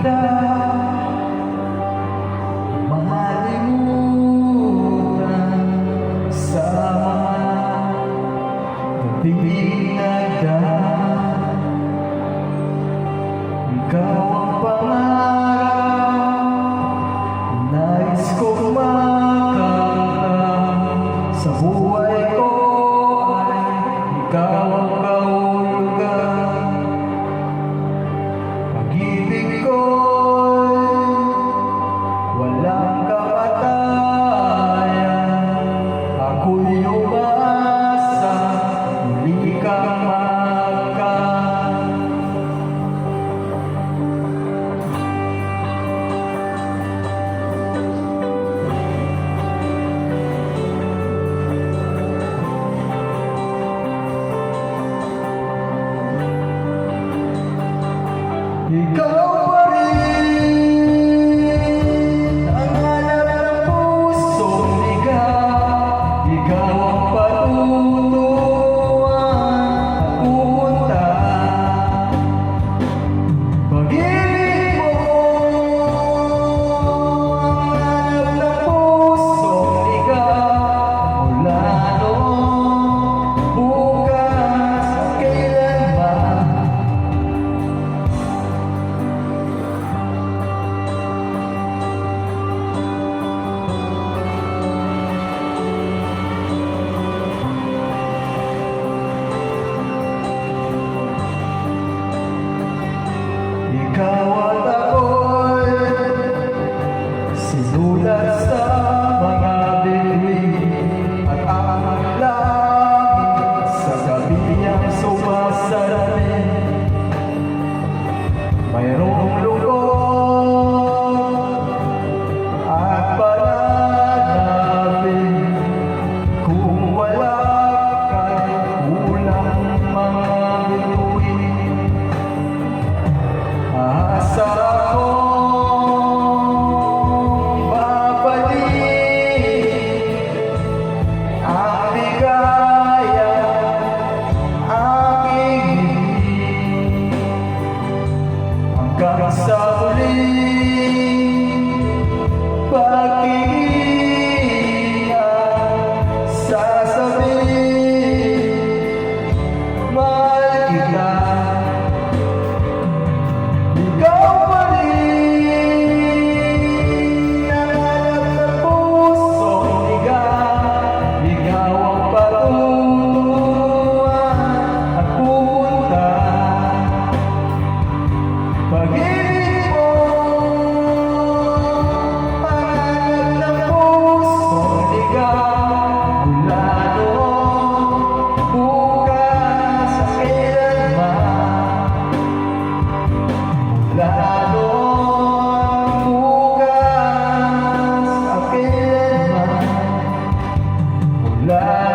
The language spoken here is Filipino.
kita makalimutan sa mga gabing nagdaan. Ikaw ang pangarap, nais kong makamtan sa buhay ko ay ikaw ang kahulugan. Pag-ibig ko'y walang kamatayan. Ako'y umaasa, muli kang magkamtan. Ikaw pa rin ang hanap ng pusong ligaw. Ikaw ang patutuan at pupunta. Pag-ibig mo ang hanap ng pusong ligaw. Mula noon, bukas at kailanman. Ikaw at ako'y sinulat sa mga bituin at ang langit sa gabi niyang sumasalamin. Mayroong lungkot at pananabing kung wala kay kulang mga bituin. Asa akong babalik ang ligaya aking hiling hanggang sa muling pag-ibig at sasabihin, mahal kita. Ikaw pa rin ang hanap ng pusong ligaw. Ikaw ang patutuan at pupunta. Pag-ibig mo ang hanap ng pusong ligaw. Mula noon, bukas at kailanman. Lalo bukas at kailanman. Mula